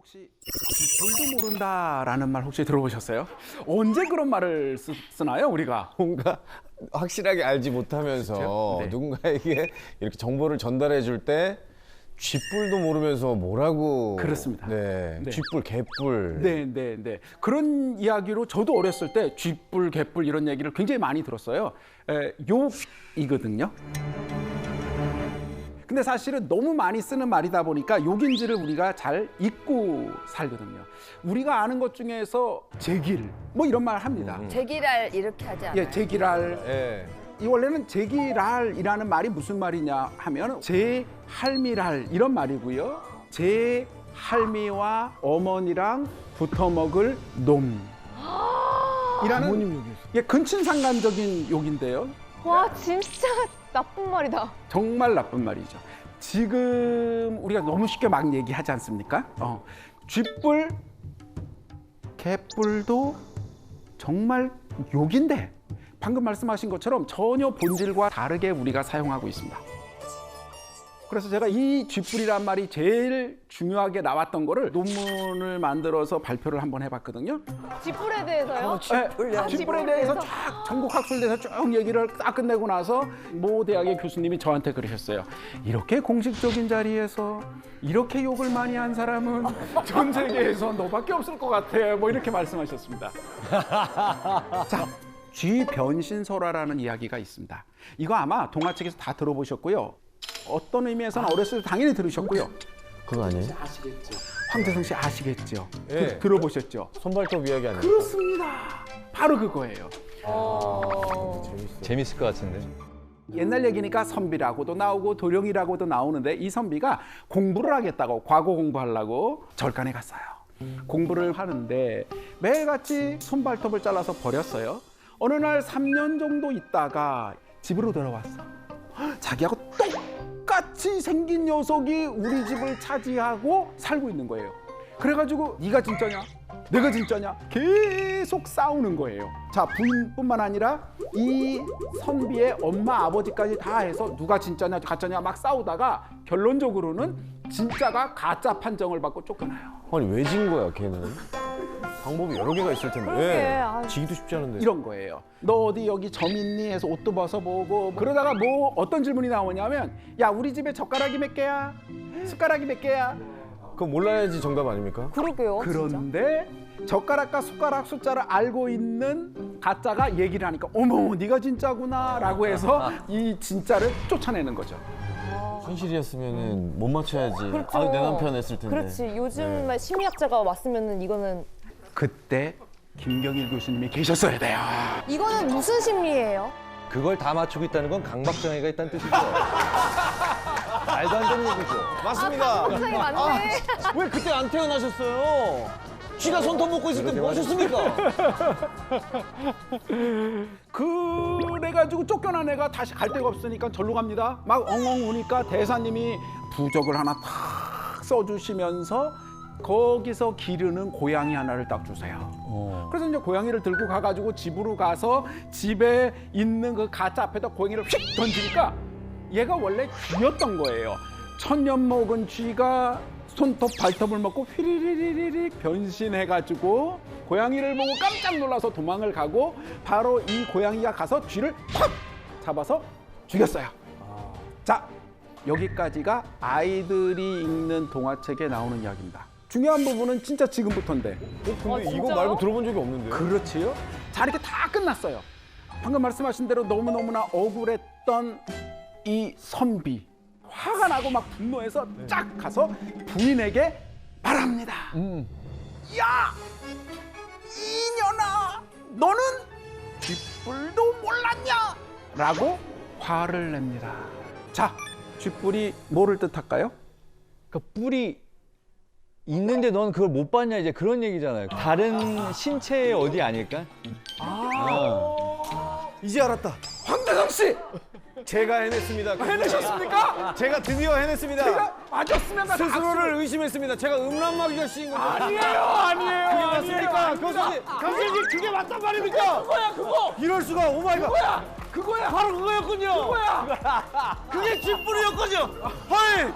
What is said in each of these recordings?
혹시 쥐뿔도 모른다라는 말 혹시 들어보셨어요? 언제 그런 말을 쓰나요, 우리가? 뭔가 확실하게 알지 못하면서 네. 누군가에게 이렇게 정보를 전달해 줄 때 쥐뿔도 모르면서 뭐라고. 그렇습니다. 네. 네. 쥐뿔, 개뿔. 네. 그런 이야기로 저도 어렸을 때 쥐뿔, 개뿔 이런 얘기를 굉장히 많이 들었어요. 욕이거든요. 근데 사실은 너무 많이 쓰는 말이다 보니까 욕인지를 우리가 잘 잊고 살거든요. 우리가 아는 것 중에서 제길 뭐 이런 말 합니다. 제기랄 이렇게 하지 않아요? 예, 제기랄. 예. 이 원래는 제기랄이라는 말이 무슨 말이냐 하면 제 할미랄 이런 말이고요. 제 할미와 어머니랑 붙어 먹을 놈. 이라는 예, 근친상간적인 욕인데요. 와 진짜 나쁜 말이다. 정말 나쁜 말이죠. 지금 우리가 너무 쉽게 막 얘기하지 않습니까? 쥐뿔, 개뿔도 정말 욕인데 방금 말씀하신 것처럼 전혀 본질과 다르게 우리가 사용하고 있습니다. 그래서 제가 이 쥐뿔이란 말이 제일 중요하게 나왔던 거를 논문을 만들어서 발표를 한번 해봤거든요. 쥐뿔에 대해서요? 네, 쥐뿔에 대해서 쫙 전국 학술대에서 쭉 얘기를 딱 끝내고 나서 모 대학의 교수님이 저한테 그러셨어요. 이렇게 공식적인 자리에서 이렇게 욕을 많이 한 사람은 전 세계에서 너밖에 없을 것 같아. 뭐 이렇게 말씀하셨습니다. 자, 쥐변신설화라는 이야기가 있습니다. 이거 아마 동화책에서 다 들어보셨고요. 어떤 의미에서는 어렸을 때 당연히 들으셨고요. 그거 아니에요? 아시겠죠. 황태성 씨 아시겠죠. 예. 들어보셨죠. 손발톱 이야기 아니에요? 그렇습니다. 바로 그거예요. 재밌을 것 같은데. 옛날 얘기니까 선비라고도 나오고 도령이라고도 나오는데 이 선비가 공부를 하겠다고 과거 공부하려고 절간에 갔어요. 공부를 하는데 매일같이 손발톱을 잘라서 버렸어요. 어느 날 3년 정도 있다가 집으로 돌아왔어. 자기하고 똑같이 생긴 녀석이 우리 집을 차지하고 살고 있는 거예요. 그래가지고 네가 진짜냐? 내가 진짜냐? 계속 싸우는 거예요. 자, 부인뿐만 아니라 이 선비의 엄마, 아버지까지 다 해서 누가 진짜냐, 가짜냐 막 싸우다가 결론적으로는 진짜가 가짜 판정을 받고 쫓겨나요. 아니 왜 진 거야 걔는? 방법이 여러 개가 있을 텐데. 그러게, 예. 아유. 지기도 쉽지 않은데. 이런 거예요. 너 어디 여기 점 있니? 해서 옷도 벗어보고 그러다가 뭐 어떤 질문이 나오냐면 야, 우리 집에 젓가락이 몇 개야? 숟가락이 몇 개야? 그거 몰라야지 정답 아닙니까? 그러게요. 그런데 젓가락과 숟가락 숫자를 알고 있는 가짜가 얘기를 하니까 어머, 네가 진짜구나 라고 해서 이 진짜를 쫓아내는 거죠. 현실이었으면은 못 맞춰야지. 그렇죠. 아, 내 남편 했을 텐데. 그렇지. 요즘 심리학자가 왔으면은 이거는 그때 김경일 교수님이 계셨어야 돼요. 이거는 무슨 심리예요? 그걸 다 맞추고 있다는 건 강박장애가 있다는 뜻이죠. 말도 안 되는 얘기죠. 맞습니다. 세상에 맞네. 왜 그때 안 태어나셨어요? 쥐가 손톱 먹고 있을 때 뭐 하셨습니까? 그래가지고 쫓겨난 애가 다시 갈 데가 없으니까 절로 갑니다. 막 엉엉 우니까 대사님이 부적을 하나 탁 써주시면서 거기서 기르는 고양이 하나를 딱 주세요. 그래서 이제 고양이를 들고 가가지고 집으로 가서 집에 있는 그 가짜 앞에다 고양이를 휙 던지니까 얘가 원래 쥐였던 거예요. 천년 먹은 쥐가 손톱 발톱을 먹고 휘리리리릭 변신해가지고 고양이를 보고 깜짝 놀라서 도망을 가고 바로 이 고양이가 가서 쥐를 팍 잡아서 죽였어요. 자, 여기까지가 아이들이 읽는 동화책에 나오는 이야기입니다. 중요한 부분은 진짜 지금부터인데. 근데 이거 진짜요? 말고 들어본 적이 없는데. 그렇지요? 자, 이렇게 다 끝났어요. 방금 말씀하신 대로 너무너무나 억울했던 이 선비. 화가 나고 막 분노해서 쫙 가서 부인에게 말합니다. 야! 이년아! 너는 쥐뿔도 몰랐냐? 라고 화를 냅니다. 자, 쥐뿔이 뭐를 뜻할까요? 그러니까 뿔이 있는데 넌 그걸 못 봤냐 이제 그런 얘기잖아요. 다른 신체의 어디 아닐까? 이제 알았다. 황대성 씨! 제가 해냈습니다. 해내셨습니까? 제가 드디어 해냈습니다. 제가 맞았으면 나 스스로를 의심했습니다. 제가 음란마귀가 씌인 거죠. 아니에요. 그게 맞습니까? 교수님 그게 맞단 말입니까? 그거! 이럴 수가. 오마이갓. 그거야! 바로 그거였군요. 그거야! 그게 쥐뿔이었군요. 헐.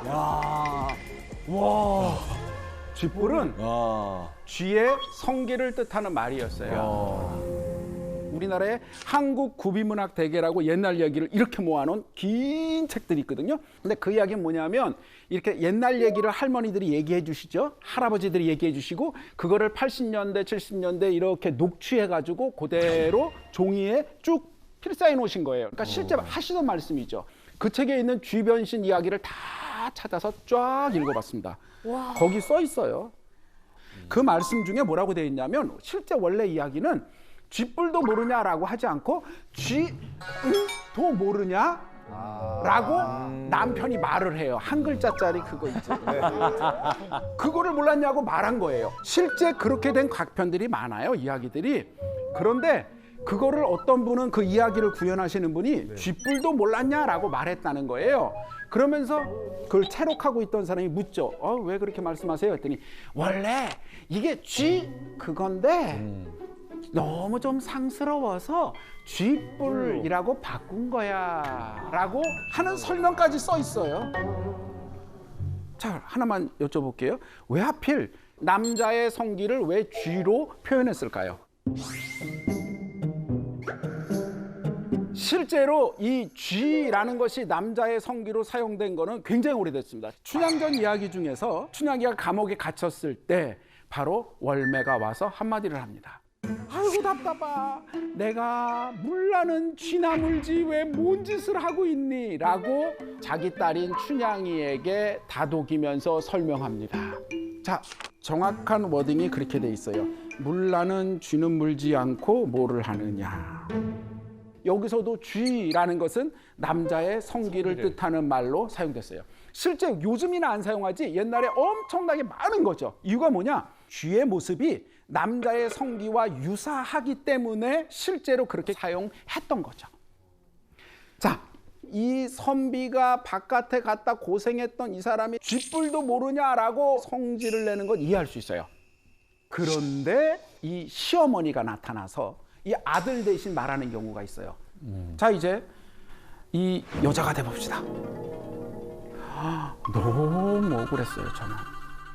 쥐뿔은 아. 쥐의 성기를 뜻하는 말이었어요. 우리나라의 한국 구비문학 대계라고 옛날 얘기를 이렇게 모아놓은 긴 책들이 있거든요. 근데 그 이야기는 뭐냐면 이렇게 옛날 얘기를 할머니들이 얘기해 주시죠. 할아버지들이 얘기해 주시고 그거를 80년대, 70년대 이렇게 녹취해가지고 그대로 종이에 쭉 필사해 놓으신 거예요. 그러니까 실제 하시던 말씀이죠. 그 책에 있는 쥐변신 이야기를 다 찾아서 쫙 읽어봤습니다. 거기 써 있어요. 그 말씀 중에 뭐라고 되어 있냐면 실제 원래 이야기는 쥐뿔도 모르냐라고 하지 않고 쥐도 모르냐? 라고 남편이 말을 해요. 한 글자짜리 그거 있죠. 그거를 몰랐냐고 말한 거예요. 실제 그렇게 된 각편들이 많아요. 이야기들이. 그런데 그거를 어떤 분은 그 이야기를 구현하시는 분이 쥐뿔도 몰랐냐라고 말했다는 거예요. 그러면서 그걸 채록하고 있던 사람이 묻죠. 왜 그렇게 말씀하세요? 했더니 원래 이게 쥐 그건데 너무 좀 상스러워서 쥐뿔이라고 바꾼 거야 라고 하는 설명까지 써 있어요. 자, 하나만 여쭤볼게요. 왜 하필 남자의 성기를 왜 쥐로 표현했을까요? 실제로 이 쥐라는 것이 남자의 성기로 사용된 거는 굉장히 오래됐습니다. 춘향전 이야기 중에서 춘향이가 감옥에 갇혔을 때 바로 월매가 와서 한마디를 합니다. 아이고 답답하, 내가 물나는 쥐나 물지 왜 뭔 짓을 하고 있니? 라고 자기 딸인 춘향이에게 다독이면서 설명합니다. 자, 정확한 워딩이 그렇게 돼 있어요. 물나는 쥐는 물지 않고 뭐를 하느냐. 여기서도 쥐라는 것은 남자의 성기를 뜻하는 말로 사용됐어요. 실제 요즘이나 안 사용하지 옛날에 엄청나게 많은 거죠. 이유가 뭐냐? 쥐의 모습이 남자의 성기와 유사하기 때문에 실제로 그렇게 사용했던 거죠. 자, 이 선비가 바깥에 갔다 고생했던 이 사람이 쥐뿔도 모르냐라고 성질을 내는 건 이해할 수 있어요. 그런데 이 시어머니가 나타나서 이 아들 대신 말하는 경우가 있어요. 자, 이제 이 여자가 돼봅시다. 너무 억울했어요, 저는.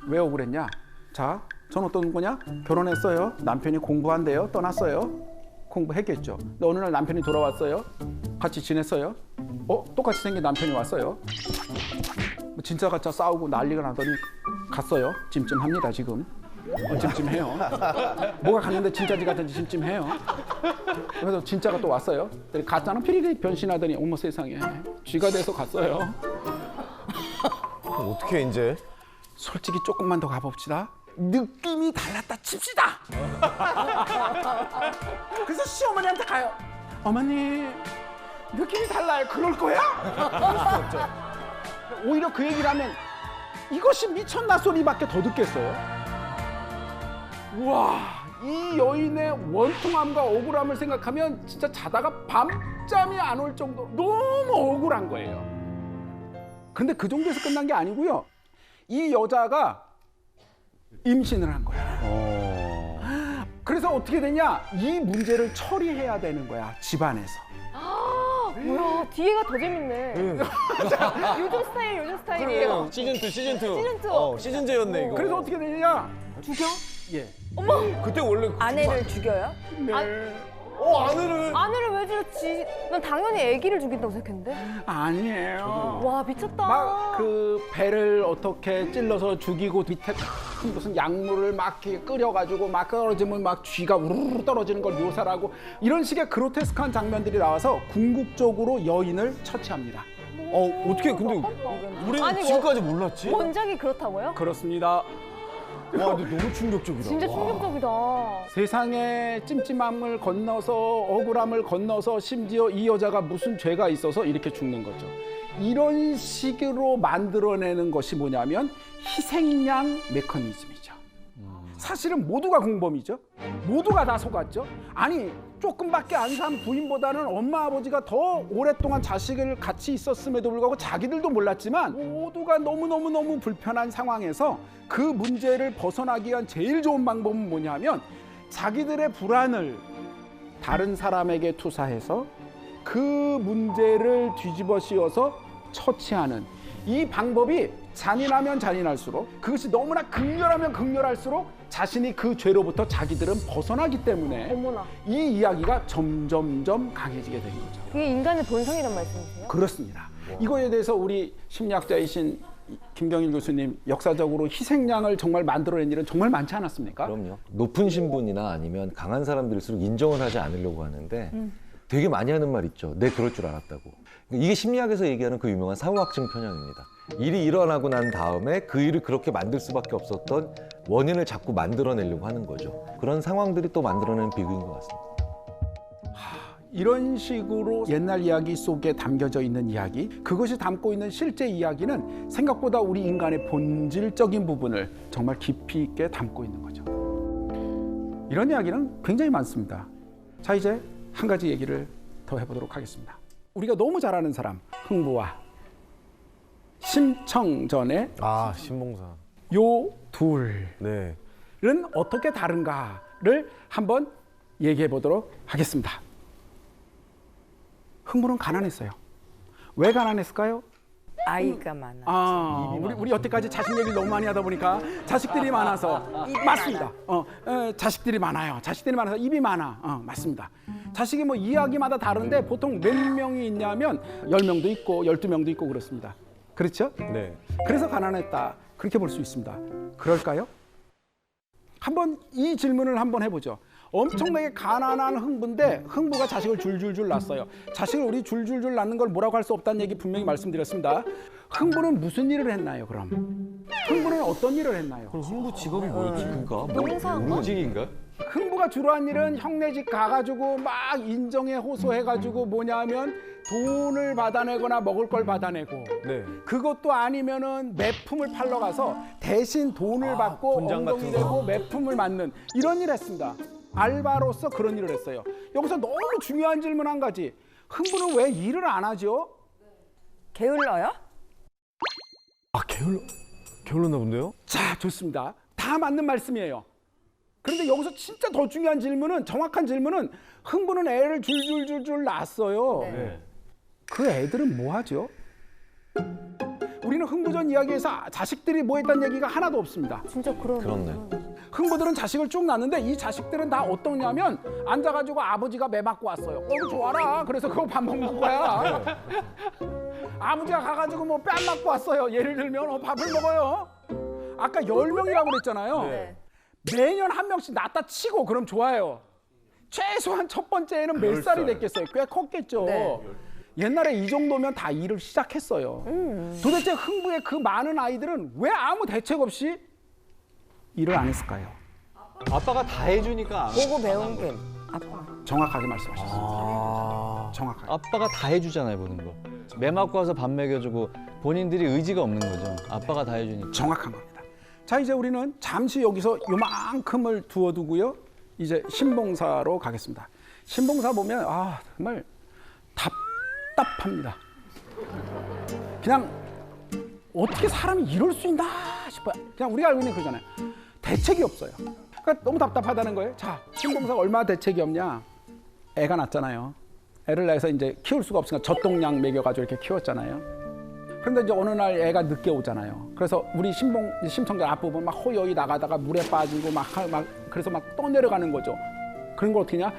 왜 억울했냐? 자, 전 어떤 거냐? 결혼했어요. 남편이 공부한대요. 떠났어요. 공부했겠죠. 근데 어느 날 남편이 돌아왔어요. 같이 지냈어요. 똑같이 생긴 남편이 왔어요. 진짜 가짜 싸우고 난리가 나더니 갔어요. 찜찜합니다, 지금. 찜찜해요. 뭐가 갔는데 진짜지 같은지 찜찜해요. 그래서 진짜가 또 왔어요. 가짜는 피리리 변신하더니 어머 세상에 쥐가 돼서 갔어요. 어떻게 이제? 솔직히 조금만 더 가봅시다. 느낌이 달랐다 칩시다. 그래서 시어머니한테 가요. 어머니 느낌이 달라요. 그럴 거야? 오히려 그 얘기를 하면 이것이 미쳤나 소리밖에 더 듣겠어요. 우와, 이 여인의 원통함과 억울함을 생각하면 진짜 자다가 밤잠이 안 올 정도 너무 억울한 거예요. 근데 그 정도에서 끝난 게 아니고요. 이 여자가 임신을 한 거야. 그래서 어떻게 되냐? 이 문제를 처리해야 되는 거야, 집안에서. 뭐야, 뒤에가 더 재밌네. 요즘 스타일이에요. 시즌2. 시즌제였네, 이거. 그래서 어떻게 되냐? 죽여? 예. 그때 원래. 아내를 죽여요? 네. 아내를. 아내를 왜 죽였지? 난 당연히 아기를 죽인다고 생각했는데. 아니에요. 와, 미쳤다. 막 그 배를 어떻게 찔러서 죽이고 밑에 큰 무슨 약물을 막 이렇게 끓여가지고 막 떨어지면 막 쥐가 우르르 떨어지는 걸 묘사하고 이런 식의 그로테스크한 장면들이 나와서 궁극적으로 여인을 처치합니다. 어떻게 근데 우리는 아니, 지금까지 몰랐지? 원작이 그렇다고요? 그렇습니다. 와, 근데 너무 충격적이다. 진짜 충격적이다. 세상의 찜찜함을 건너서 억울함을 건너서 심지어 이 여자가 무슨 죄가 있어서 이렇게 죽는 거죠. 이런 식으로 만들어내는 것이 뭐냐면 희생양 메커니즘이죠. 사실은 모두가 공범이죠. 모두가 다 속았죠. 아니 조금밖에 안 산 부인보다는 엄마 아버지가 더 오랫동안 자식을 같이 있었음에도 불구하고 자기들도 몰랐지만 모두가 너무너무 불편한 상황에서 그 문제를 벗어나기 위한 제일 좋은 방법은 뭐냐면 자기들의 불안을 다른 사람에게 투사해서 그 문제를 뒤집어 씌워서 처치하는 이 방법이 잔인하면 잔인할수록 그것이 너무나 극렬하면 극렬할수록 자신이 그 죄로부터 자기들은 벗어나기 때문에 어머나. 이 이야기가 점점점 강해지게 된 거죠. 그게 인간의 본성이란 말씀이세요? 그렇습니다. 이거에 대해서 우리 심리학자이신 김경일 교수님 역사적으로 희생양을 정말 만들어낸 일은 정말 많지 않았습니까? 그럼요. 높은 신분이나 아니면 강한 사람들일수록 인정을 하지 않으려고 하는데 되게 많이 하는 말 있죠. 내 그럴 줄 알았다고. 이게 심리학에서 얘기하는 그 유명한 사후학증 편향입니다. 일이 일어나고 난 다음에 그 일을 그렇게 만들 수밖에 없었던 원인을 자꾸 만들어내려고 하는 거죠. 그런 상황들이 또 만들어내는 비극인 것 같습니다. 이런 식으로 옛날 이야기 속에 담겨져 있는 이야기, 그것이 담고 있는 실제 이야기는 생각보다 우리 인간의 본질적인 부분을 정말 깊이 있게 담고 있는 거죠. 이런 이야기는 굉장히 많습니다. 자, 이제 한 가지 얘기를 더 해보도록 하겠습니다. 우리가 너무 잘 아는 사람, 흥부와 심청전의 신봉사. 요 둘은 네. 어떻게 다른가를 한번 얘기해 보도록 하겠습니다. 흥부는 가난했어요. 왜 가난했을까요? 아이가 많아. 우리 여태까지 자식 얘기를 너무 많이 하다 보니까 자식들이 많아서 맞습니다. 자식들이 많아요. 자식들이 많아서 입이 많아. 맞습니다. 자식이 뭐 이야기마다 다른데 보통 몇 명이 있냐면 10명도 있고 12명도 있고 그렇습니다. 그렇죠? 네. 그래서 가난했다. 그렇게 볼 수 있습니다. 그럴까요? 한번 이 질문을 한번 해보죠. 엄청나게 가난한 흥부인데 흥부가 자식을 줄줄줄 낳았어요. 자식을 우리 줄줄줄 낳는 걸 뭐라고 할 수 없다는 얘기 분명히 말씀드렸습니다. 흥부는 무슨 일을 했나요, 그럼? 흥부는 어떤 일을 했나요? 흥부 직업이 뭐였지? 그러니까 농사인가? 무직인가? 흥부가 주로 한 일은 형네 집 가가지고 막 인정에 호소해가지고 뭐냐면 돈을 받아내거나 먹을 걸 받아내고 네. 그것도 아니면은 매품을 팔러 가서 대신 돈을 받고 분장 엉덩이 같은 거. 대고 매품을 맞는 이런 일을 했습니다. 알바로서 그런 일을 했어요. 여기서 너무 중요한 질문 한 가지. 흥부는 왜 일을 안 하죠? 게을러요? 게을렀나 본데요? 자, 좋습니다. 다 맞는 말씀이에요. 그런데 여기서 진짜 더 중요한 질문은, 정확한 질문은 흥부는 애를 줄줄줄줄 낳았어요. 네. 그 애들은 뭐 하죠? 우리는 흥부전 이야기에서 자식들이 뭐 했다는 얘기가 하나도 없습니다. 진짜 그렇네. 흥부들은 자식을 쭉 낳는데 이 자식들은 다 어떠냐면 앉아가지고 아버지가 매 맞고 왔어요. 그거 좋아라. 그래서 그거 밥 먹는 거야. 아버지가 가가지고 뭐 뺨 맞고 왔어요. 예를 들면 밥을 먹어요. 아까 10명이라고 그랬잖아요. 네. 매년 한 명씩 낳다 치고 그럼 좋아요. 최소한 첫 번째에는 몇 살이 됐겠어요? 꽤 컸겠죠. 네. 옛날에 이 정도면 다 일을 시작했어요. 도대체 흥부의 그 많은 아이들은 왜 아무 대책 없이 일을 안 했을까요? 아빠가 다 해주니까 안 보고 배운 게 아빠. 정확하게 말씀하셨습니다. 정확하게. 아빠가 다 해주잖아요, 모든 거. 매 맞고 와서 밥 먹여주고 본인들이 의지가 없는 거죠. 아빠가 다 해주니까. 정확한 겁니다. 자, 이제 우리는 잠시 여기서 요만큼을 두어두고요. 이제 신봉사로 가겠습니다. 신봉사 보면 정말 답답합니다. 그냥 어떻게 사람이 이럴 수 있나 싶어요. 그냥 우리가 알고 있는 그거잖아요. 대책이 없어요. 그러니까 너무 답답하다는 거예요. 자, 신봉사가 얼마나 대책이 없냐. 애가 낳잖아요. 애를 낳아서 이제 키울 수가 없으니까 젖동량 먹여가지고 이렇게 키웠잖아요. 그런데 이제 어느 날 애가 늦게 오잖아요. 그래서 우리 심청자 앞부분 막 호요이 나가다가 물에 빠지고 그래서 막 떠내려가는 거죠. 그런 걸 어떻게 하냐?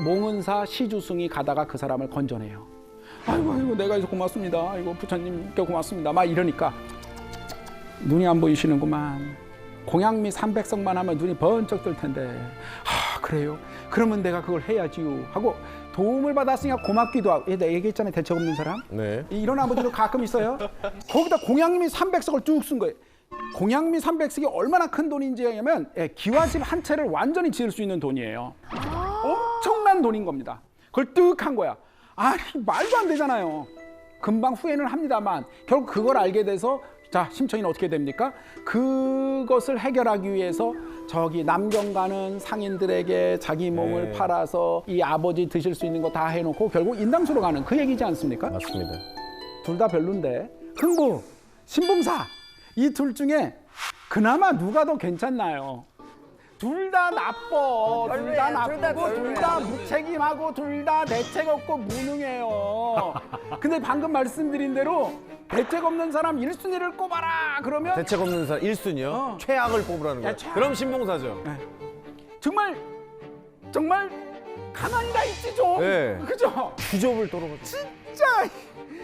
몽은사 시주승이 가다가 그 사람을 건져내요. 아이고 내가 해서 고맙습니다. 아이고 부처님께 고맙습니다. 막 이러니까 눈이 안 보이시는구만. 공양미 300석만 하면 눈이 번쩍 뜰 텐데. 그래요? 그러면 내가 그걸 해야지요. 하고 도움을 받았으니까 고맙기도 하고. 내가 얘기했잖아요. 대책 없는 사람. 네. 이런 아버지도 가끔 있어요. 거기다 공양미 300석을 쭉 쓴 거예요. 공양미 300석이 얼마나 큰 돈인지냐면 기와집 한 채를 완전히 지을 수 있는 돈이에요. 엄청난 돈인 겁니다. 그걸 뜩 한 거야. 아니 말도 안 되잖아요. 금방 후회는 합니다만 결국 그걸 알게 돼서 자, 심청이는 어떻게 됩니까? 그것을 해결하기 위해서 저기 남경 가는 상인들에게 자기 몸을 팔아서 이 아버지 드실 수 있는 거 다 해놓고 결국 인당수로 가는 그 얘기지 않습니까? 맞습니다. 둘 다 별론데 흥부, 신봉사 이 둘 중에 그나마 누가 더 괜찮나요? 둘 다 나빠. 둘 다 별로야, 둘다 나쁘고 둘 다 무책임하고 둘 다 대책 없고 무능해요. 근데 방금 말씀드린 대로 대책 없는 사람 1순위를 꼽아라 그러면 대책 없는 사람 1순위요? 어. 최악을 뽑으라는 거예요. 최악. 그럼 신봉사죠. 정말 가만히 다 있지 좀. 네. 그죠? 주접을 떨어가지고. 진짜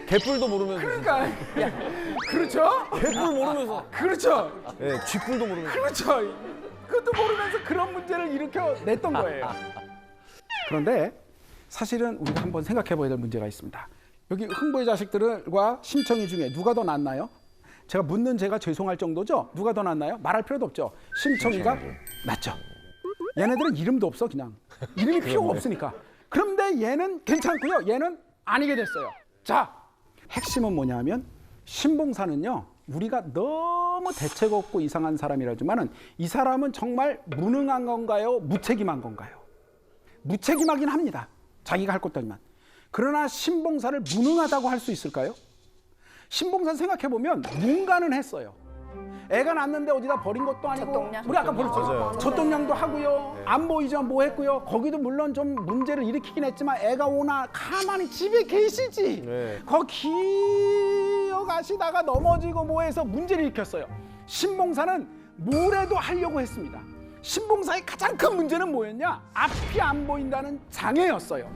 개뿔도 모르면서. 그러니까 그렇죠? 개뿔 모르면서. 그렇죠. 네, 쥐뿔도 모르면서. 그렇죠. 그것도 모르면서 그런 문제를 일으켜냈던 거예요. 그런데 사실은 우리가 한번 생각해 봐야 될 문제가 있습니다. 여기 흥부의 자식들과 심청이 중에 누가 더 낫나요? 제가 묻는 제가 죄송할 정도죠? 누가 더 낫나요? 말할 필요도 없죠. 심청이가 낫죠. 얘네들은 이름도 없어 그냥. 이름이 필요가 없으니까. 그런데 얘는 괜찮고요. 얘는 아니게 됐어요. 자, 핵심은 뭐냐면 신봉사는요. 우리가 너무 대책 없고 이상한 사람이라지만은 이 사람은 정말 무능한 건가요? 무책임한 건가요? 무책임하긴 합니다. 자기가 할 것도 아니만. 그러나 신봉사를 무능하다고 할 수 있을까요? 신봉사는 생각해보면 뭔가는 했어요. 애가 낳는데 어디다 버린 것도 아니고 젖동량? 우리 아까 버렸죠. 맞아요. 젖동량도 하고요. 안 보이지만 뭐 했고요. 거기도 물론 좀 문제를 일으키긴 했지만 애가 오나 가만히 집에 계시지. 네. 거기 기어가시다가 넘어지고 뭐해서 문제를 일으켰어요. 신봉사는 뭐래도 하려고 했습니다. 신봉사의 가장 큰 문제는 뭐였냐? 앞이 안 보인다는 장애였어요.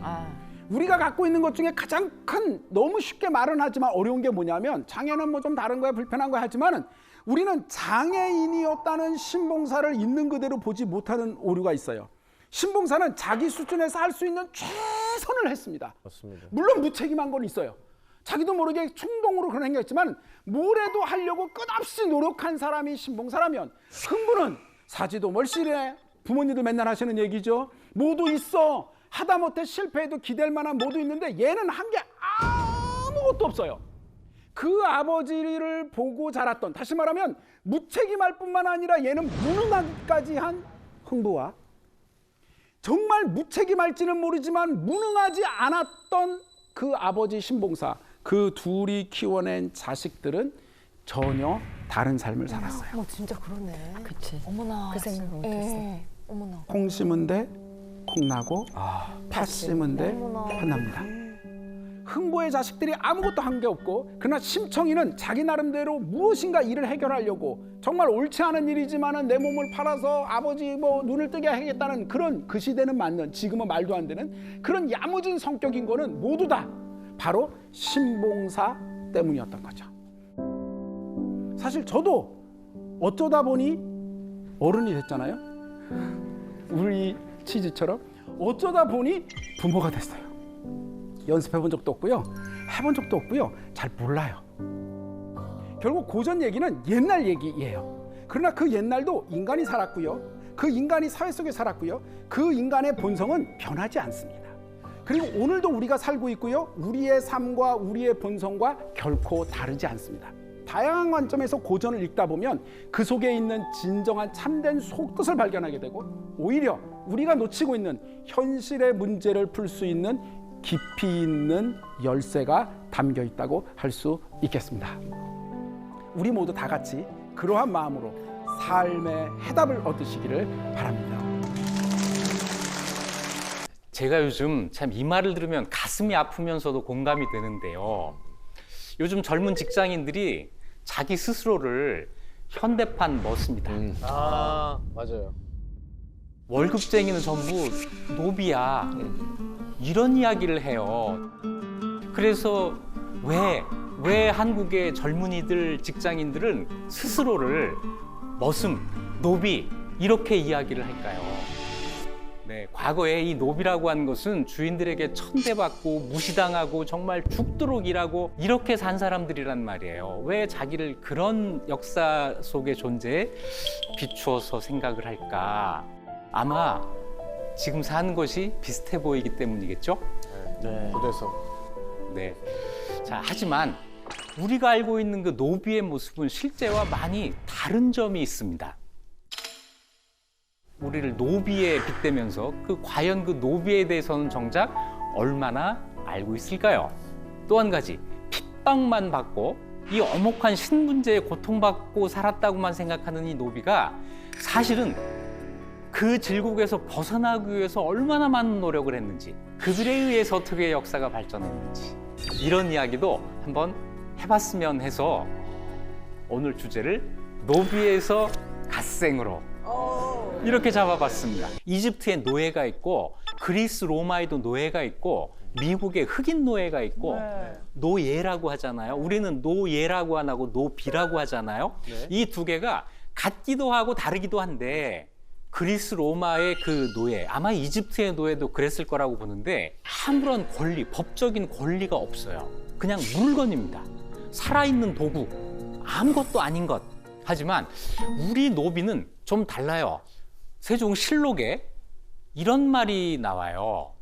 우리가 갖고 있는 것 중에 가장 큰, 너무 쉽게 말은 하지만 어려운 게 뭐냐면, 장애는 뭐 좀 다른 거야 불편한 거야 하지만은 우리는 장애인이었다는 신봉사를 있는 그대로 보지 못하는 오류가 있어요. 신봉사는 자기 수준에서 할 수 있는 최선을 했습니다. 맞습니다. 물론 무책임한 건 있어요. 자기도 모르게 충동으로 그런 행동했지만 뭐래도 하려고 끝없이 노력한 사람이 신봉사라면, 흥부는 사지도 멀씨래. 부모님도 맨날 하시는 얘기죠. 모두 있어. 하다못해 실패해도 기댈 만한 모두 있는데 얘는 한 게 아무것도 없어요. 그 아버지를 보고 자랐던, 다시 말하면 무책임할 뿐만 아니라 얘는 무능하기까지 한 흥부와 정말 무책임할지는 모르지만 무능하지 않았던 그 아버지 신봉사, 그 둘이 키워낸 자식들은 전혀 다른 삶을 살았어요. 어머 진짜 그러네. 그치. 어머나. 그 생각을 못했어. 어머나. 콩 심은 데 콩나고 팥 심은 데 어머나. 팥납니다. 흥부의 자식들이 아무것도 한 게 없고, 그러나 심청이는 자기 나름대로 무엇인가 일을 해결하려고, 정말 옳지 않은 일이지만은 내 몸을 팔아서 아버지 뭐 눈을 뜨게 하겠다는 그런, 그 시대는 맞는, 지금은 말도 안 되는 그런 야무진 성격인 거는 모두 다 바로 신봉사 때문이었던 거죠. 사실 저도 어쩌다 보니 어른이 됐잖아요. 우리 치즈처럼 어쩌다 보니 부모가 됐어요. 연습해 본 적도 없고요. 해본 적도 없고요. 잘 몰라요. 결국 고전 얘기는 옛날 얘기예요. 그러나 그 옛날도 인간이 살았고요. 그 인간이 사회 속에 살았고요. 그 인간의 본성은 변하지 않습니다. 그리고 오늘도 우리가 살고 있고요. 우리의 삶과 우리의 본성과 결코 다르지 않습니다. 다양한 관점에서 고전을 읽다 보면 그 속에 있는 진정한 참된 속뜻을 발견하게 되고, 오히려 우리가 놓치고 있는 현실의 문제를 풀 수 있는 깊이 있는 열쇠가 담겨 있다고 할 수 있겠습니다. 우리 모두 다 같이 그러한 마음으로 삶의 해답을 얻으시기를 바랍니다. 제가 요즘 참 이 말을 들으면 가슴이 아프면서도 공감이 되는데요. 요즘 젊은 직장인들이 자기 스스로를 현대판 멋습니다. 아, 맞아요. 월급쟁이는 전부 노비야. 이런 이야기를 해요. 그래서 왜 한국의 젊은이들, 직장인들은 스스로를 머슴, 노비 이렇게 이야기를 할까요? 네, 과거에 이 노비라고 한 것은 주인들에게 천대받고 무시당하고 정말 죽도록 일하고 이렇게 산 사람들이란 말이에요. 왜 자기를 그런 역사 속의 존재에 비추어서 생각을 할까? 아마 지금 사는 것이 비슷해 보이기 때문이겠죠? 네. 고대서. 네. 자, 하지만 우리가 알고 있는 그 노비의 모습은 실제와 많이 다른 점이 있습니다. 우리를 노비에 빗대면서 과연 그 노비에 대해서는 정작 얼마나 알고 있을까요? 또 한 가지, 핍박만 받고 이 엄혹한 신분제에 고통받고 살았다고만 생각하는 이 노비가 사실은 그 질곡에서 벗어나기 위해서 얼마나 많은 노력을 했는지, 그들에 의해서 어떻게 역사가 발전했는지, 이런 이야기도 한번 해봤으면 해서 오늘 주제를 노비에서 갓생으로 이렇게 잡아봤습니다. 이집트에 노예가 있고 그리스 로마에도 노예가 있고 미국에 흑인 노예가 있고 노예라고 하잖아요. 우리는 노예라고 안 하고 노비라고 하잖아요. 이 두 개가 같기도 하고 다르기도 한데 그리스 로마의 그 노예, 아마 이집트의 노예도 그랬을 거라고 보는데 아무런 권리, 법적인 권리가 없어요. 그냥 물건입니다. 살아있는 도구, 아무것도 아닌 것. 하지만 우리 노비는 좀 달라요. 세종실록에 이런 말이 나와요.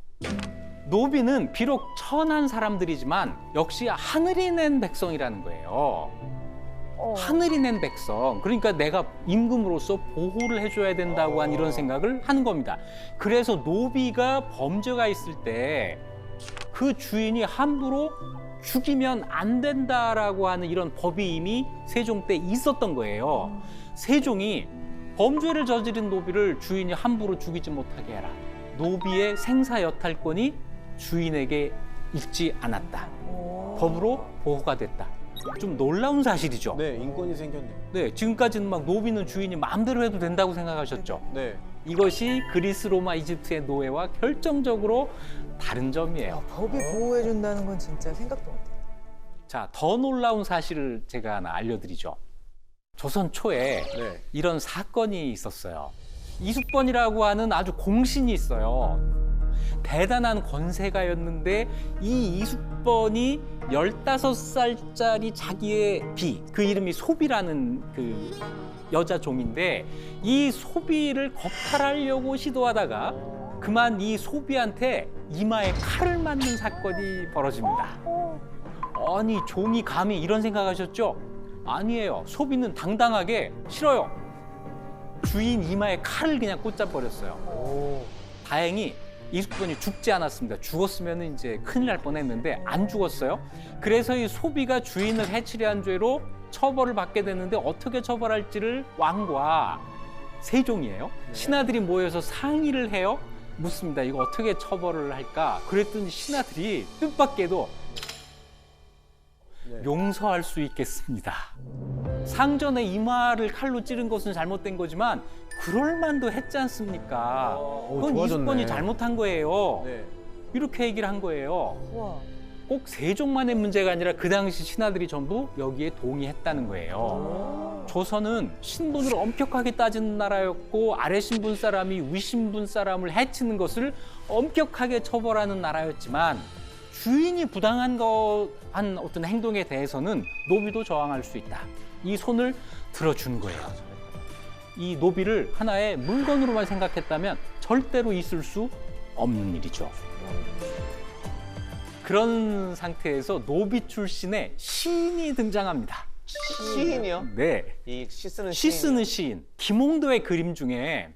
노비는 비록 천한 사람들이지만 역시 하늘이 낸 백성이라는 거예요. 하늘이 낸 백성. 그러니까 내가 임금으로서 보호를 해줘야 된다고 한 이런 생각을 하는 겁니다. 그래서 노비가 범죄가 있을 때 그 주인이 함부로 죽이면 안 된다라고 하는 이런 법이 이미 세종 때 있었던 거예요. 세종이 범죄를 저지른 노비를 주인이 함부로 죽이지 못하게 해라. 노비의 생사여탈권이 주인에게 있지 않았다. 법으로 보호가 됐다. 좀 놀라운 사실이죠. 네, 인권이 생겼네요. 네, 지금까지는 막 노비는 주인이 마음대로 해도 된다고 생각하셨죠. 네. 이것이 그리스, 로마, 이집트의 노예와 결정적으로 다른 점이에요. 법이 보호해준다는 건 진짜 생각도 못해요. 자, 더 놀라운 사실을 제가 하나 알려드리죠. 조선 초에 네. 이런 사건이 있었어요. 이숙번이라고 하는 아주 공신이 있어요. 대단한 권세가였는데 이 이숙번이 15살짜리 자기의 비, 그 이름이 소비라는 그 여자 종인데 이 소비를 겁탈하려고 시도하다가 그만 이 소비한테 이마에 칼을 맞는 사건이 벌어집니다. 아니, 종이 감히 이런 생각하셨죠? 아니에요. 소비는 당당하게 싫어요. 주인 이마에 칼을 그냥 꽂아버렸어요. 다행히 이숙번이 죽지 않았습니다. 죽었으면 이제 큰일 날 뻔했는데 안 죽었어요. 그래서 이 소비가 주인을 해치려 한 죄로 처벌을 받게 됐는데 어떻게 처벌할지를 왕과 세종이에요. 신하들이 모여서 상의를 해요. 묻습니다. 이거 어떻게 처벌을 할까? 그랬더니 신하들이 뜻밖에도 용서할 수 있겠습니다. 상전의 이마를 칼로 찌른 것은 잘못된 거지만 그럴 만도 했지 않습니까? 그건 좋아졌네. 이숙번이 잘못한 거예요. 네. 이렇게 얘기를 한 거예요. 와. 꼭 세종만의 문제가 아니라 그 당시 신하들이 전부 여기에 동의했다는 거예요. 조선은 신분을 엄격하게 따지는 나라였고 아래 신분 사람이 위 신분 사람을 해치는 것을 엄격하게 처벌하는 나라였지만 주인이 부당한 한 어떤 행동에 대해서는 노비도 저항할 수 있다. 이 손을 들어준 거예요. 이 노비를 하나의 물건으로만 생각했다면 절대로 있을 수 없는 일이죠. 그런 상태에서 노비 출신의 시인이 등장합니다. 시인이요? 네. 이 시 쓰는 시 쓰는 시인. 김홍도의 그림 중에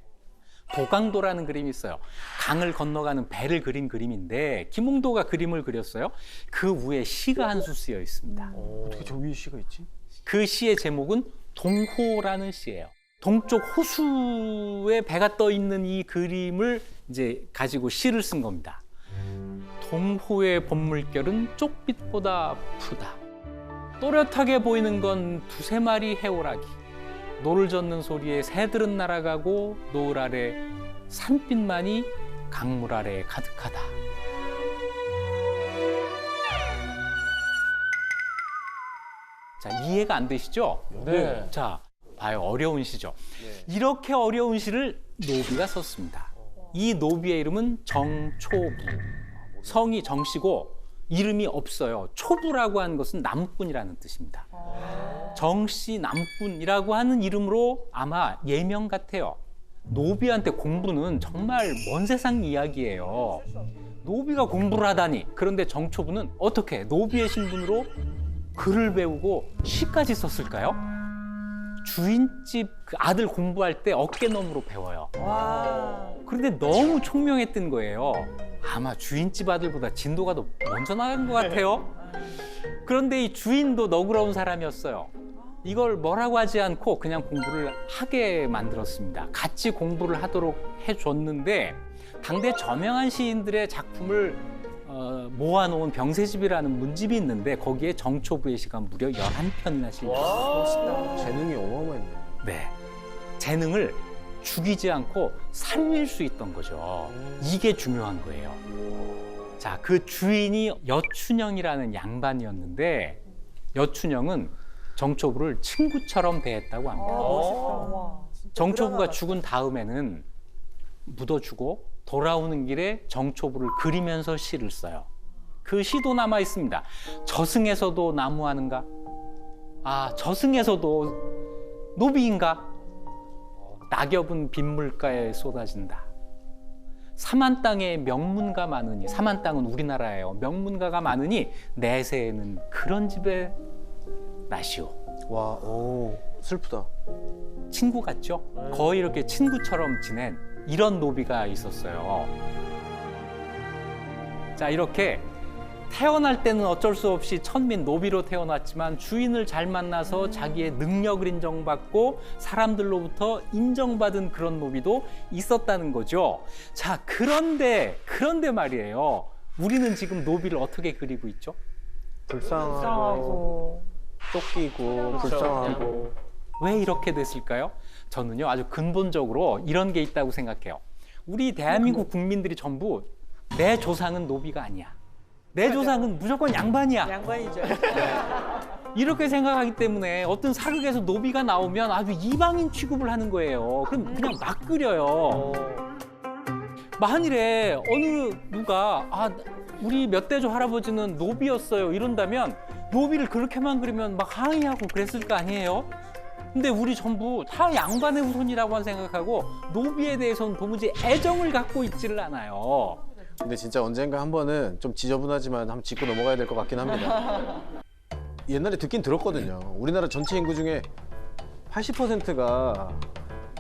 도강도라는 그림이 있어요. 강을 건너가는 배를 그린 그림인데 김홍도가 그림을 그렸어요. 그 위에 시가 한 수 쓰여 있습니다. 어떻게 저 위에 시가 있지? 그 시의 제목은 동호라는 시예요. 동쪽 호수에 배가 떠 있는 이 그림을 이제 가지고 시를 쓴 겁니다. 동호의 봄물결은 쪽빛보다 푸르다. 또렷하게 보이는 건 두세 마리 해오라기. 노를 젓는 소리에 새들은 날아가고 노을 아래 산빛만이 강물 아래 가득하다. 자, 이해가 안 되시죠? 네. 자, 봐요. 어려운 시죠. 이렇게 어려운 시를 노비가 썼습니다. 이 노비의 이름은 정초부. 성이 정씨고 이름이 없어요. 초부라고 하는 것은 나무꾼이라는 뜻입니다. 정씨 나무꾼이라고 하는 이름으로 아마 예명 같아요. 노비한테 공부는 정말 먼 세상 이야기예요. 노비가 공부를 하다니. 그런데 정초부는 어떻게 노비의 신분으로 글을 배우고 시까지 썼을까요? 주인집 그 아들 공부할 때 어깨너머로 배워요. 와. 그런데 너무 총명했던 거예요. 아마 주인집 아들보다 진도가 더 먼저 나간 것 같아요. 그런데 이 주인도 너그러운 사람이었어요. 이걸 뭐라고 하지 않고 그냥 공부를 하게 만들었습니다. 같이 공부를 하도록 해줬는데 당대 저명한 시인들의 작품을 모아놓은 병세집이라는 문집이 있는데 거기에 정초부의 시가 무려 11편이나 실렸어요. 재능이 어마어마했네. 네. 재능을 죽이지 않고 살릴 수 있던 거죠. 이게 중요한 거예요. 자, 그 주인이 여춘영이라는 양반이었는데 여춘영은 정초부를 친구처럼 대했다고 합니다. 와. 정초부가 죽은 다음에는 묻어주고 돌아오는 길에 정초부를 그리면서 시를 써요. 그 시도 남아 있습니다. 저승에서도 나무하는가? 아, 저승에서도 노비인가? 낙엽은 빗물가에 쏟아진다. 삼한 땅에 명문가 많으니, 삼한 땅은 우리나라예요. 명문가가 많으니 내세에는 그런 집에 나시오. 와, 오, 슬프다. 친구 같죠? 거의 이렇게 친구처럼 지낸 이런 노비가 있었어요. 자, 이렇게 태어날 때는 어쩔 수 없이 천민 노비로 태어났지만 주인을 잘 만나서 자기의 능력을 인정받고 사람들로부터 인정받은 그런 노비도 있었다는 거죠. 자, 그런데 말이에요. 우리는 지금 노비를 어떻게 그리고 있죠? 불쌍하고, 쫓기고, 불쌍하고. 왜 이렇게 됐을까요? 저는요, 아주 근본적으로 이런 게 있다고 생각해요. 우리 대한민국 국민들이 전부 내 조상은 노비가 아니야. 내 조상은 무조건 양반이야. 양반이죠. 이렇게 생각하기 때문에 어떤 사극에서 노비가 나오면 아주 이방인 취급을 하는 거예요. 그럼 그냥 막 그려요. 만일에 어느 누가 우리 몇 대조 할아버지는 노비였어요 이런다면 노비를 그렇게만 그리면 막 항의하고 그랬을 거 아니에요? 근데 우리 전부 다 양반의 후손이라고만 생각하고 노비에 대해서는 도무지 애정을 갖고 있지를 않아요. 근데 진짜 언젠가 한 번은 좀 지저분하지만 한번 짚고 넘어가야 될 것 같긴 합니다. 옛날에 듣긴 들었거든요. 우리나라 전체 인구 중에 80%가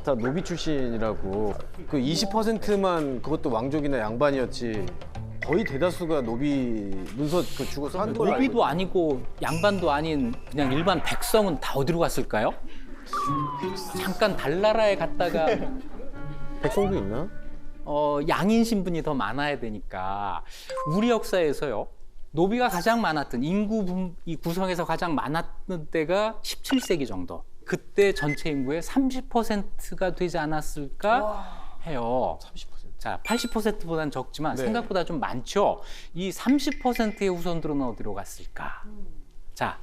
다 노비 출신이라고. 그 20%만 그것도 왕족이나 양반이었지. 거의 대다수가 노비 문서 그 주고 산 걸로 알고 노비도 아니고 양반도 아닌 그냥 일반 백성은 다 어디로 갔을까요? 잠깐 달나라에 갔다가 백성도 있나? 양인 신분이 더 많아야 되니까 우리 역사에서요. 노비가 가장 많았던 인구 구성에서 가장 많았던 때가 17세기 정도. 그때 전체 인구의 30%가 되지 않았을까 해요. 30%. 자, 80%보다는 적지만 네. 생각보다 좀 많죠. 이 30%의 후손들은 어디로 갔을까? 자,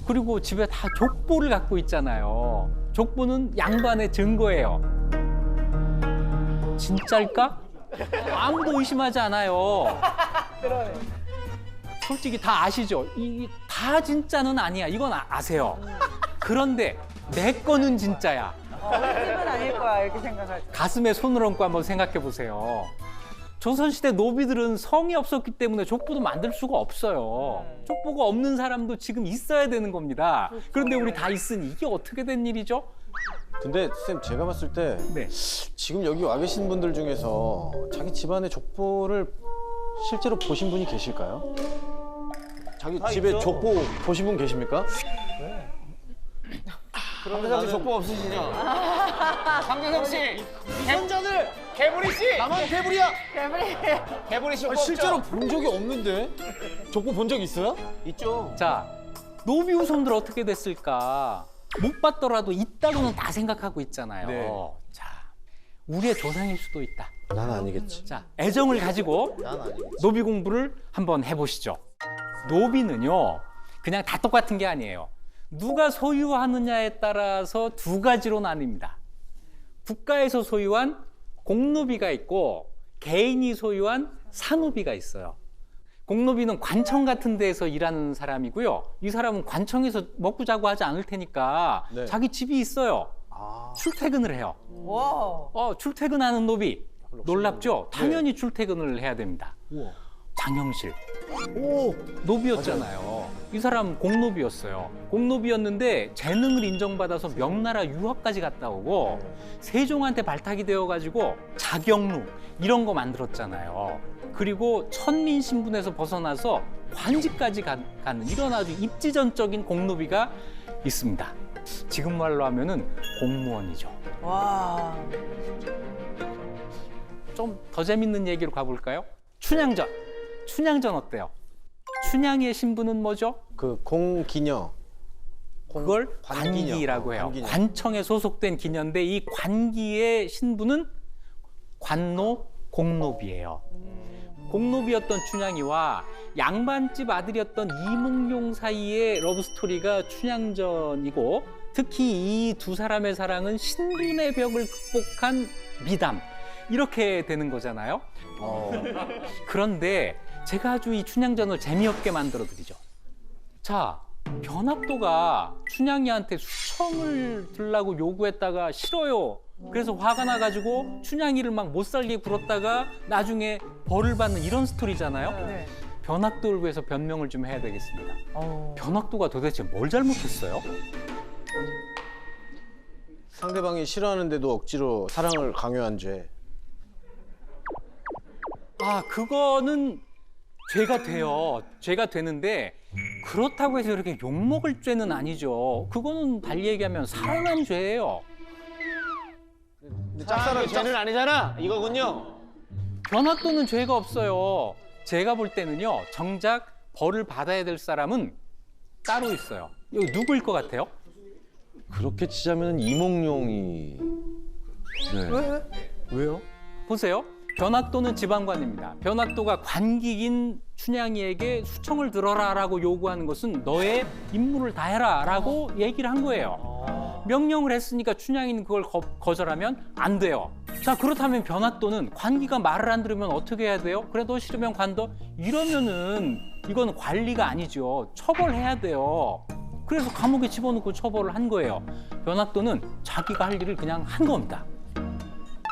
그리고 집에 다 족보를 갖고 있잖아요. 족보는 양반의 증거예요. 진짜일까? 아무도 의심하지 않아요. 솔직히 다 아시죠? 다 진짜는 아니야. 이건 아세요. 그런데 내 거는 진짜야. 우리 집은 아닐 거야 이렇게 생각하죠. 가슴에 손을 얹고 한번 생각해 보세요. 조선시대 노비들은 성이 없었기 때문에 족보도 만들 수가 없어요. 족보가 없는 사람도 지금 있어야 되는 겁니다. 그런데 우리 다 있으니 이게 어떻게 된 일이죠? 근데 쌤 제가 봤을 때 네. 지금 여기 와 계신 분들 중에서 자기 집안의 족보를 실제로 보신 분이 계실까요? 자기 집에 족보 보신 분 계십니까? 강대성 씨 족보 없으시죠? 강대성 씨, 현전을 개구리 씨. 나만 개구리야. 개구리 씨 족보 없죠? 실제로 본 적이 없는데 족보 본 적 있어요? 있죠. 자, 노비 후손들 어떻게 됐을까? 못 봤더라도 있다고는 다 생각하고 있잖아요. 네. 자, 우리의 조상일 수도 있다. 난 아니겠지. 자, 애정을 가지고 노비 공부를 한번 해보시죠. 노비는요, 그냥 다 똑같은 게 아니에요. 누가 소유하느냐에 따라서 두 가지로 나뉩니다. 국가에서 소유한 공노비가 있고 개인이 소유한 사노비가 있어요. 공노비는 관청 같은 데에서 일하는 사람이고요. 이 사람은 관청에서 먹고 자고 하지 않을 테니까 네. 자기 집이 있어요. 출퇴근을 해요. 와. 출퇴근하는 노비. 놀랍죠? 당연히 출퇴근을 해야 됩니다. 장영실. 노비였잖아요. 이 사람 공노비였어요. 공노비였는데 재능을 인정받아서 명나라 유학까지 갔다 오고 세종한테 발탁이 되어가지고 자경루 이런 거 만들었잖아요. 그리고 천민 신분에서 벗어나서 관직까지 가는 이런 아주 입지전적인 공노비가 있습니다. 지금 말로 하면은 공무원이죠. 와. 좀 더 재밌는 얘기로 가볼까요? 춘향전. 춘향전 어때요? 춘향의 신부는 뭐죠? 그 공기녀. 그걸 관기녀. 관기라고 해요. 관기녀. 관청에 소속된 기녀인데 이 관기의 신부는 관노 공노비예요. 공노비였던 춘향이와 양반집 아들이었던 이몽룡 사이의 러브스토리가 춘향전이고 특히 이 두 사람의 사랑은 신분의 벽을 극복한 미담 이렇게 되는 거잖아요. 그런데 제가 아주 이 춘향전을 재미없게 만들어 드리죠. 자, 변학도가 춘향이한테 수청을 들라고 요구했다가 싫어요. 그래서 화가 나가지고 춘향이를 막 못살게 굴었다가 나중에 벌을 받는 이런 스토리잖아요. 네. 변학도를 위해서 변명을 좀 해야 되겠습니다. 어. 변학도가 도대체 뭘 잘못했어요? 상대방이 싫어하는데도 억지로 사랑을 강요한 죄. 아, 그거는 죄가 돼요. 죄가 되는데 그렇다고 해서 이렇게 욕먹을 죄는 아니죠. 그거는 달리 얘기하면 사랑한 죄예요. 근데 짝사랑 죄는 아니잖아. 이거군요. 변학도는 죄가 없어요. 제가 볼 때는요, 정작 벌을 받아야 될 사람은 따로 있어요. 이거 누구일 것 같아요? 그렇게 치자면 이몽룡이. 네. 왜요? 보세요. 변학도는 지방관입니다. 변학도가 관기인 춘향이에게 수청을 들어라라고 요구하는 것은 너의 임무를 다해라라고 얘기를 한 거예요. 명령을 했으니까 춘향이는 그걸 거절하면 안 돼요. 자, 그렇다면 변학도는 관기가 말을 안 들으면 어떻게 해야 돼요? 그래, 너 싫으면 관둬? 이러면은 이건 관리가 아니죠. 처벌해야 돼요. 그래서 감옥에 집어넣고 처벌을 한 거예요. 변학도는 자기가 할 일을 그냥 한 겁니다.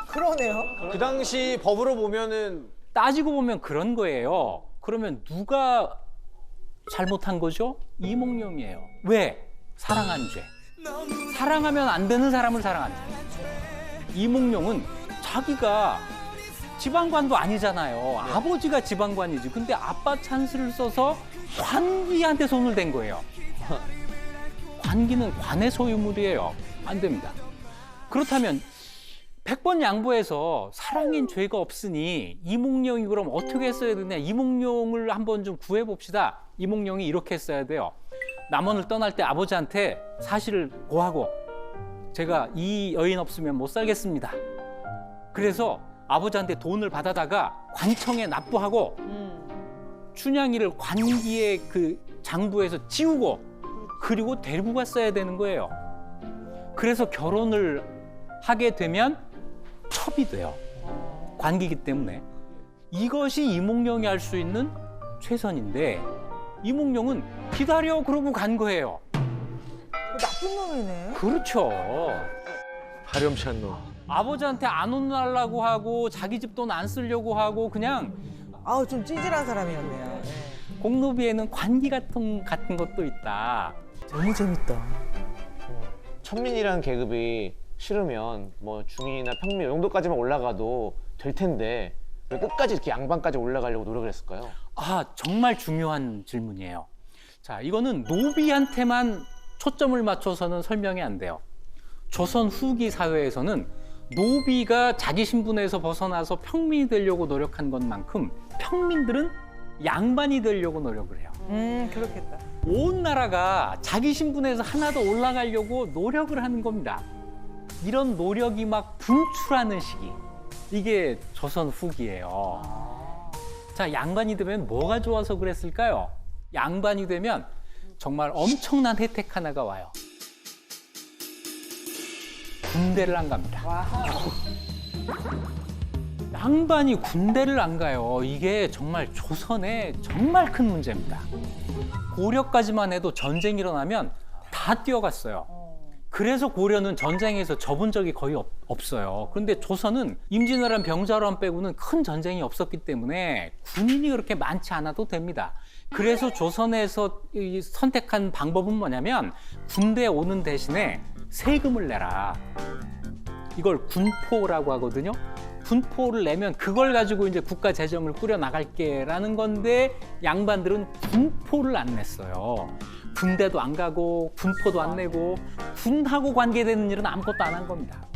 그러네요. 그 당시 법으로 보면은 따지고 보면 그런 거예요. 그러면 누가 잘못한 거죠? 이몽룡이에요. 왜? 사랑한 죄. 사랑하면 안 되는 사람을 사랑한 죄. 이몽룡은 자기가 지방관도 아니잖아요. 아버지가 지방관이지. 근데 아빠 찬스를 써서 관기한테 손을 댄 거예요. 관기는 관의 소유물이에요. 안 됩니다. 그렇다면 100번 양보해서 사랑인 죄가 없으니 이몽룡이 그럼 어떻게 했어야 되냐? 이몽룡을 한번 좀 구해봅시다. 이몽룡이 이렇게 했어야 돼요. 남원을 떠날 때 아버지한테 사실을 고하고 제가 이 여인 없으면 못 살겠습니다. 그래서 아버지한테 돈을 받아다가 관청에 납부하고 춘향이를 관기의 그 장부에서 지우고 그리고 데리고 갔어야 되는 거예요. 그래서 결혼을 하게 되면 첩이 돼요. 관기이기 때문에. 이것이 이몽룡이 할 수 있는 최선인데 이몽룡은 기다려 그러고 간 거예요. 나쁜 놈이네. 그렇죠. 파렴치한 놈. 아버지한테 안 혼나려고 하고 자기 집 돈 안 쓰려고 하고 그냥 아우 좀 찌질한 사람이었네요. 네. 공노비에는 관기 같은 것도 있다. 너무 재밌다. 천민이라는 계급이 싫으면 뭐 중인이나 평민 이 정도까지만 올라가도 될 텐데 왜 끝까지 이렇게 양반까지 올라가려고 노력을 했을까요? 아, 정말 중요한 질문이에요. 자, 이거는 노비한테만 초점을 맞춰서는 설명이 안 돼요. 조선 후기 사회에서는 노비가 자기 신분에서 벗어나서 평민이 되려고 노력한 것만큼 평민들은 양반이 되려고 노력을 해요. 그렇겠다. 온 나라가 자기 신분에서 하나 더 올라가려고 노력을 하는 겁니다. 이런 노력이 막 분출하는 시기. 이게 조선 후기예요. 자, 양반이 되면 뭐가 좋아서 그랬을까요? 양반이 되면 정말 엄청난 혜택 하나가 와요. 군대를 안 갑니다. 양반이 군대를 안 가요. 이게 정말 조선의 정말 큰 문제입니다. 고려까지만 해도 전쟁이 일어나면 다 뛰어갔어요. 그래서 고려는 전쟁에서 져본 적이 거의 없어요. 그런데 조선은 임진왜란 병자호란 빼고는 큰 전쟁이 없었기 때문에 군인이 그렇게 많지 않아도 됩니다. 그래서 조선에서 선택한 방법은 뭐냐면 군대에 오는 대신에 세금을 내라. 이걸 군포라고 하거든요. 군포를 내면 그걸 가지고 이제 국가 재정을 꾸려 나갈게라는 건데 양반들은 군포를 안 냈어요. 군대도 안 가고 군포도 안 내고 군하고 관계되는 일은 아무것도 안 한 겁니다.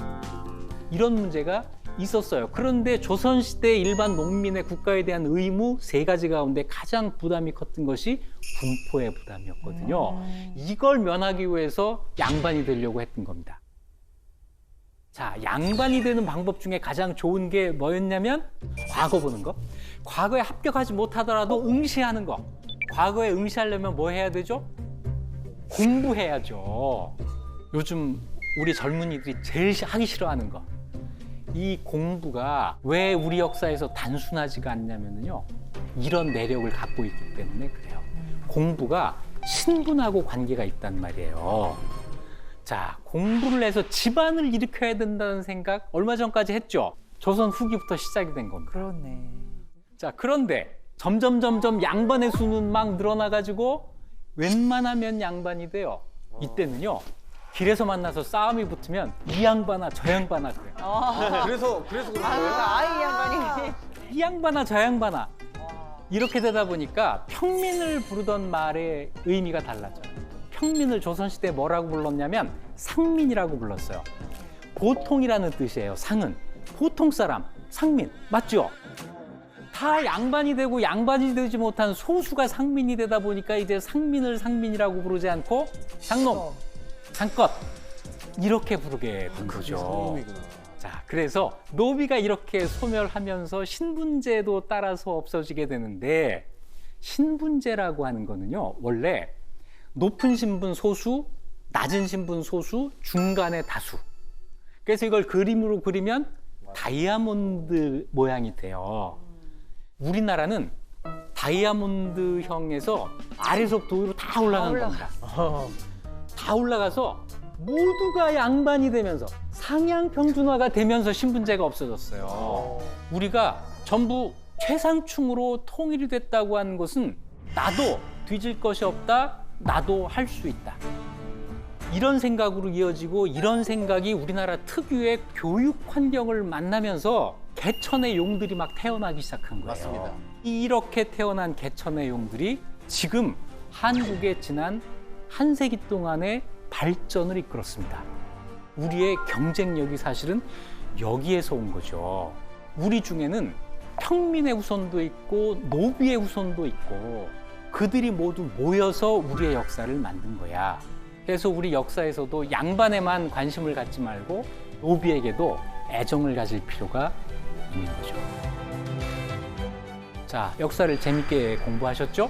이런 문제가 있었어요. 그런데 조선시대 일반 농민의 국가에 대한 의무 3가지 가운데 가장 부담이 컸던 것이 군포의 부담이었거든요. 이걸 면하기 위해서 양반이 되려고 했던 겁니다. 자, 양반이 되는 방법 중에 가장 좋은 게 뭐였냐면 과거 보는 거. 과거에 합격하지 못하더라도 응시하는 거. 과거에 응시하려면 뭐 해야 되죠? 공부해야죠. 요즘 우리 젊은이들이 제일 하기 싫어하는 거. 이 공부가 왜 우리 역사에서 단순하지가 않냐면요. 이런 내력을 갖고 있기 때문에 그래요. 공부가 신분하고 관계가 있단 말이에요. 자, 공부를 해서 집안을 일으켜야 된다는 생각 얼마 전까지 했죠. 조선 후기부터 시작이 된 겁니다. 그렇네. 자, 그런데 점점 양반의 수는 막 늘어나가지고 웬만하면 양반이 돼요. 이때는요. 길에서 만나서 싸움이 붙으면 이 양반아 저 양반아 그래요. 그래서 그런 거예요? 아이 양반이. 이 양반아 저 양반아 이렇게 되다 보니까 평민을 부르던 말의 의미가 달라져요. 평민을 조선시대에 뭐라고 불렀냐면 상민이라고 불렀어요. 보통이라는 뜻이에요. 상은 보통 사람, 상민 맞죠? 다 양반이 되고 양반이 되지 못한 소수가 상민이 되다 보니까 이제 상민을 상민이라고 부르지 않고 상놈, 상껏 이렇게 부르게 된 거죠. 상놈이구나. 자, 그래서 노비가 이렇게 소멸하면서 신분제도 따라서 없어지게 되는데 신분제라고 하는 거는요. 원래 높은 신분 소수, 낮은 신분 소수, 중간의 다수. 그래서 이걸 그림으로 그리면 다이아몬드 모양이 돼요. 우리나라는 다이아몬드형에서 아래서부터 위로 다 올라간 겁니다. 다 올라가서 모두가 양반이 되면서 상향 평준화가 되면서 신분제가 없어졌어요. 우리가 전부 최상층으로 통일이 됐다고 하는 것은 나도 뒤질 것이 없다, 나도 할 수 있다. 이런 생각으로 이어지고 이런 생각이 우리나라 특유의 교육 환경을 만나면서 개천의 용들이 막 태어나기 시작한 거예요. 맞습니다. 이렇게 태어난 개천의 용들이 지금 한국의 지난 한 세기 동안의 발전을 이끌었습니다. 우리의 경쟁력이 사실은 여기에서 온 거죠. 우리 중에는 평민의 후손도 있고 노비의 후손도 있고 그들이 모두 모여서 우리의 역사를 만든 거야. 그래서 우리 역사에서도 양반에만 관심을 갖지 말고 노비에게도 애정을 가질 필요가 있는 거죠. 자, 역사를 재밌게 공부하셨죠?